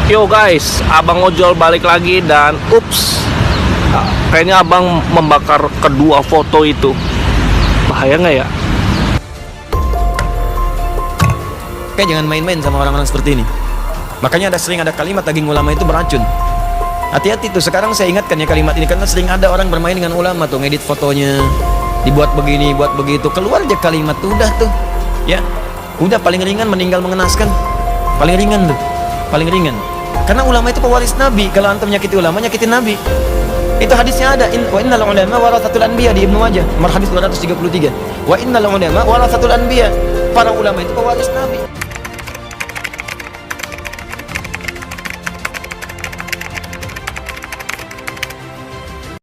Yo guys, abang ojol balik lagi dan ups, kayaknya abang membakar kedua foto itu. Bahaya nggak ya? Kayak jangan main-main sama orang-orang seperti ini. Makanya sering ada kalimat daging ulama itu beracun. Hati-hati tuh, sekarang saya ingatkan ya kalimat ini, karena sering ada orang bermain dengan ulama tuh, ngedit fotonya, dibuat begini, buat begitu, keluar aja kalimat tuh, udah tuh, ya, udah paling ringan meninggal mengenaskan, paling ringan tuh, paling ringan. Karena ulama itu pewaris Nabi. Kalau antum menyakiti ulama, nyakitin Nabi. Itu hadisnya ada. Wa innal ulama warathatul anbiya di Ibnu Majah, nomor hadis 233. Wa innal ulama warathatul anbiya. Para ulama itu pewaris Nabi.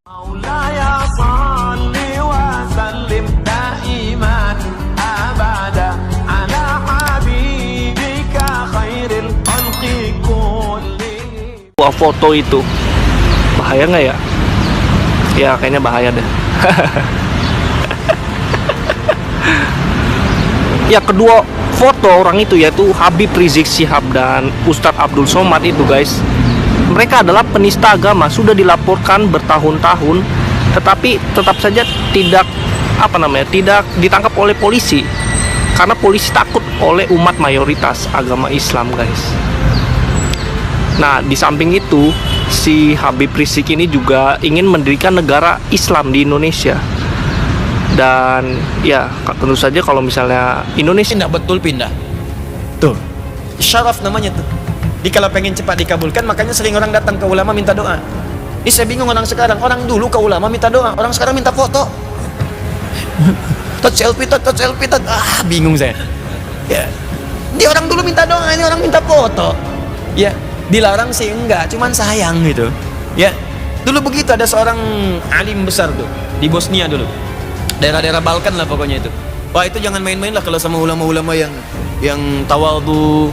Maulaya salli wa sallim daiman abada ala habibika khairil khalqi kullihim. Dua foto itu bahaya nggak ya? Ya kayaknya bahaya deh. Ya, kedua foto orang itu yaitu Habib Rizik Syihab dan Ustadz Abdul Somad itu guys, mereka adalah penista agama, sudah dilaporkan bertahun-tahun, tetapi tetap saja tidak tidak ditangkap oleh polisi karena polisi takut oleh umat mayoritas agama Islam guys. Nah, di samping itu si Habib Rizik ini juga ingin mendirikan negara Islam di Indonesia. Dan ya tentu saja kalau misalnya Indonesia Pindah, betul pindah. Tuh, syaraf namanya tuh. Kalau pengen cepat dikabulkan, makanya sering orang datang ke ulama minta doa. Ini saya bingung orang sekarang. Orang dulu ke ulama minta doa, orang sekarang minta foto. Tot selfie, bingung saya. Ya, dia orang dulu minta doa, ini orang minta foto. Ya, dilarang sih enggak, cuman sayang gitu. Ya, dulu begitu, ada seorang alim besar tuh di Bosnia dulu, daerah-daerah Balkan lah pokoknya itu. Wah, itu jangan main-main lah kalau sama ulama-ulama yang tawadhu,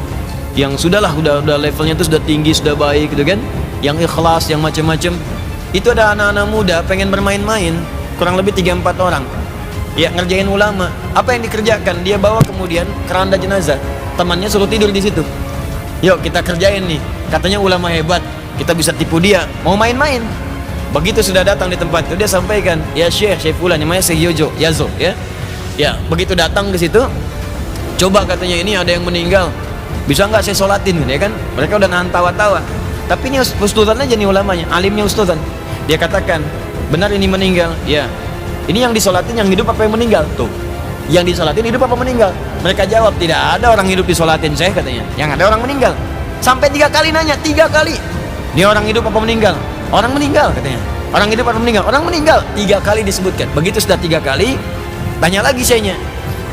yang udah levelnya itu sudah tinggi, sudah baik gitu kan, yang ikhlas, yang macam-macam. Itu ada anak-anak muda pengen bermain-main, kurang lebih 3-4 orang ya, ngerjain ulama. Apa yang dikerjakan? Dia bawa kemudian keranda jenazah, temannya suruh tidur di situ. Yuk kita kerjain nih, katanya ulama hebat, kita bisa tipu dia, mau main-main. Begitu sudah datang di tempat itu, dia sampaikan, ya Syekh Fulan, namanya Syekh Yazo ya. Ya, begitu datang ke situ, coba katanya ini ada yang meninggal, bisa nggak saya sholatin ya kan? Mereka udah nahan tawa-tawa. Tapi ini ustadzan aja nih ulamanya, alimnya ustadzan. Dia katakan, benar ini meninggal. Ya, ini yang disolatin yang hidup apa yang meninggal? Tuh, yang disolatin hidup apa meninggal? Mereka jawab, tidak ada orang hidup disolatin saya katanya, yang ada orang meninggal. Sampai 3 kali nanya, 3 kali. Ini orang hidup apa meninggal? Orang meninggal katanya. Orang hidup apa meninggal? Orang meninggal. 3 kali disebutkan. Begitu sudah 3 kali, tanya lagi sayanya,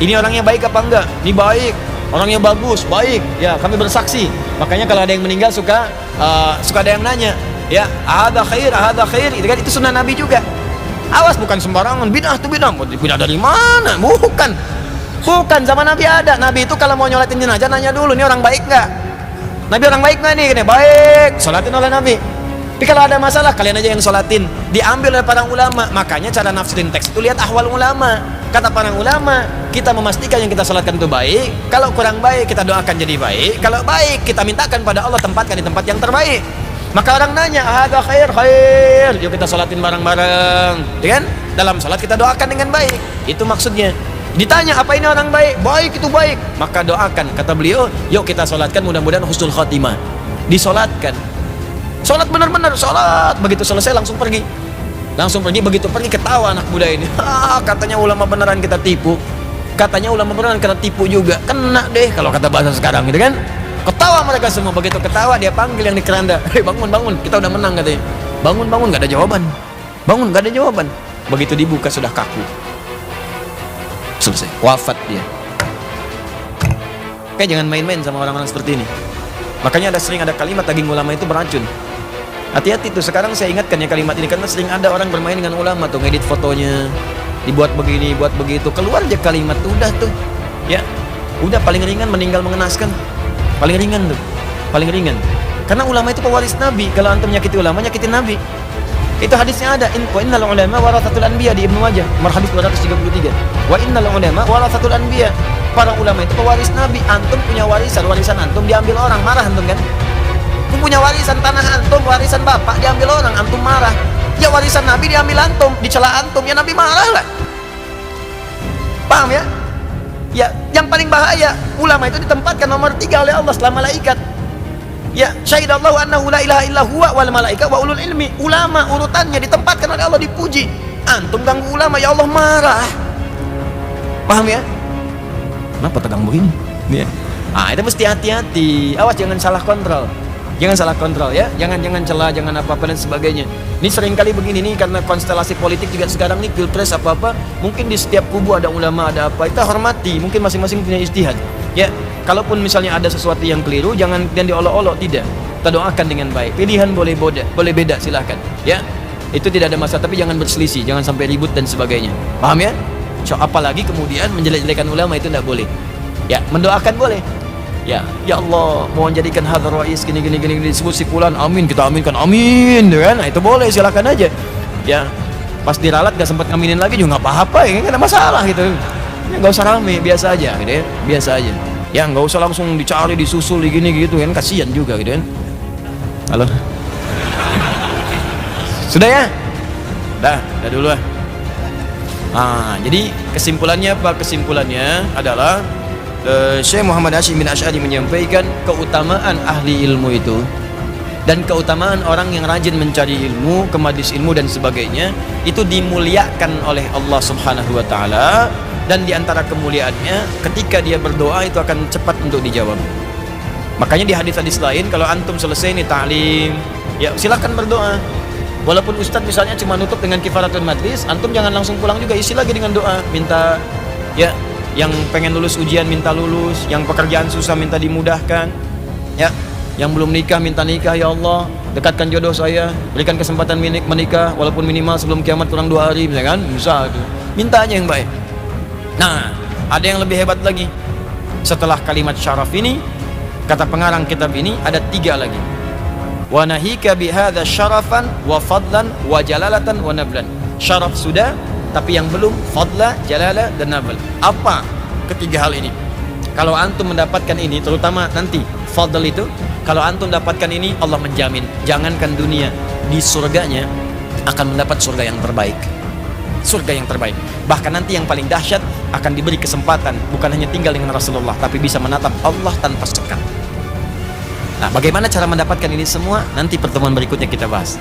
ini orangnya baik apa enggak? Ini baik, orangnya bagus, baik. Ya, kami bersaksi. Makanya kalau ada yang meninggal suka ada yang nanya, ya, ada khair, itu sunnah Nabi juga. Awas, bukan sembarangan, bid'ah tuh bid'ah. Bid'ah dari mana? Bukan, zaman Nabi ada. Nabi itu kalau mau nyolatin jenazah nanya dulu, ini orang baik nggak? Nabi orang baik nggak nih? Gini, baik, sholatin oleh Nabi. Tapi kalau ada masalah, kalian aja yang sholatin. Diambil oleh para ulama. Makanya cara nafsirin teks itu lihat ahwal ulama. Kata para ulama, kita memastikan yang kita sholatkan itu baik. Kalau kurang baik, kita doakan jadi baik. Kalau baik, kita mintakan pada Allah tempatkan di tempat yang terbaik. Maka orang nanya, ada khair, yuk kita sholatin bareng-bareng, ya kan? Dalam sholat kita doakan dengan baik. Itu maksudnya. Ditanya, apa ini orang baik? Baik, itu baik. Maka doakan, kata beliau, yuk kita sholatkan mudah-mudahan husnul khotimah. Disolatkan. Sholat benar-benar, sholat. Begitu selesai langsung pergi. Begitu pergi ketawa anak muda ini. Katanya ulama beneran kita tipu. Katanya ulama beneran kita tipu juga. Kena deh kalau kata bahasa sekarang gitu kan. Ketawa mereka semua. Begitu ketawa dia panggil yang di keranda. Hei, bangun, kita udah menang katanya. Bangun, gak ada jawaban. Begitu dibuka sudah kaku. Selesai, wafat dia. Kayak jangan main-main sama orang-orang seperti ini. Makanya sering ada kalimat daging ulama itu beracun. Hati-hati tuh, sekarang saya ingatkan ya kalimat ini, karena sering ada orang bermain dengan ulama tuh, ngedit fotonya, dibuat begini, buat begitu, keluar aja kalimat tuh, udah tuh, ya, udah paling ringan meninggal mengenaskan, paling ringan. Karena ulama itu pewaris Nabi. Kalau antum menyakiti ulama, nyakitin Nabi. Itu hadisnya ada, wa innal ulama warathatul anbiya di Ibnu Majah, nomor hadis 233. Wa innal ulama warathatul anbiya. Para ulama itu pewaris Nabi. Antum punya warisan antum diambil orang, marah antum kan? Antum punya warisan tanah antum, warisan bapak diambil orang, antum marah. Ya warisan Nabi diambil antum, dicela antum, ya Nabi marah lah. Paham ya? Ya, yang paling bahaya, ulama itu ditempatkan nomor 3 oleh Allah setelah malaikat. Ya, syahidallahu annahu la ilaha illa huwa wal malaika wa ulul ilmi. Ulama urutannya ditempatkan oleh Allah, dipuji. Antum ganggu ulama, ya Allah marah. Paham ya? Kenapa tegang begini? Ya. Ah, itu mesti hati-hati. Awas jangan salah kontrol. Jangan salah kontrol ya. Jangan celah, jangan apa-apa dan sebagainya. Ini seringkali begini nih karena konstelasi politik juga sekarang nih, pilpres apa-apa, mungkin di setiap kubu ada ulama, ada apa. Kita hormati, mungkin masing-masing punya ijtihad. Ya, kalaupun misalnya ada sesuatu yang keliru, jangan diolok-olok, tidak. Kita doakan dengan baik. Pilihan boleh beda, silahkan. Ya, itu tidak ada masalah, tapi jangan berselisih, jangan sampai ribut dan sebagainya. Paham ya? So, apalagi kemudian menjelek-jelekan ulama itu tidak boleh. Ya, mendoakan boleh. Ya Allah, mohon jadikan hadar rais gini disebut si fulan, amin, kita aminkan, amin, kan? Nah, itu boleh, silakan aja. Ya, pas diralat gak sempat ngaminin lagi juga nggak apa-apa, ya nggak ada masalah gitu. Ya, nggak usah rame, biasa aja, gitu ya, biasa aja. Ya nggak usah langsung dicari, disusul, gini gitu kan, kasihan juga gitu kan. Halo, sudah ya, dah dulu lah. Nah, jadi kesimpulannya apa? Kesimpulannya adalah Syekh Muhammad Hashim bin Asy'ari menyampaikan keutamaan ahli ilmu itu dan keutamaan orang yang rajin mencari ilmu, ke majelis ilmu dan sebagainya, itu dimuliakan oleh Allah Subhanahu wa taala, dan diantara kemuliaannya ketika dia berdoa itu akan cepat untuk dijawab. Makanya di hadis-hadis lain, kalau antum selesai nih ta'lim, ya silakan berdoa. Walaupun ustadz misalnya cuma nutup dengan kifaratul majlis, antum jangan langsung pulang juga, isi lagi dengan doa, minta ya, yang pengen lulus ujian minta lulus, yang pekerjaan susah minta dimudahkan, ya, yang belum nikah minta nikah, ya Allah dekatkan jodoh saya, berikan kesempatan menikah walaupun minimal sebelum kiamat kurang 2 hari, misalkan, bisa itu, minta aja yang baik. Nah, ada yang lebih hebat lagi. Setelah kalimat syaraf ini, kata pengarang kitab ini ada 3 lagi. Wa nahika bihadza syarafan wa fadlan wa jalalatan wa nablan. Syaraf sudah, tapi yang belum fadla, jalala dan nabl. Apa ketiga hal ini? Kalau antum mendapatkan ini, terutama nanti fadl itu, kalau antum dapatkan ini, Allah menjamin jangankan dunia, di surganya akan mendapat surga yang terbaik. Surga yang terbaik. Bahkan nanti yang paling dahsyat, akan diberi kesempatan bukan hanya tinggal dengan Rasulullah, tapi bisa menatap Allah tanpa sekat. Nah, bagaimana cara mendapatkan ini semua? Nanti pertemuan berikutnya kita bahas.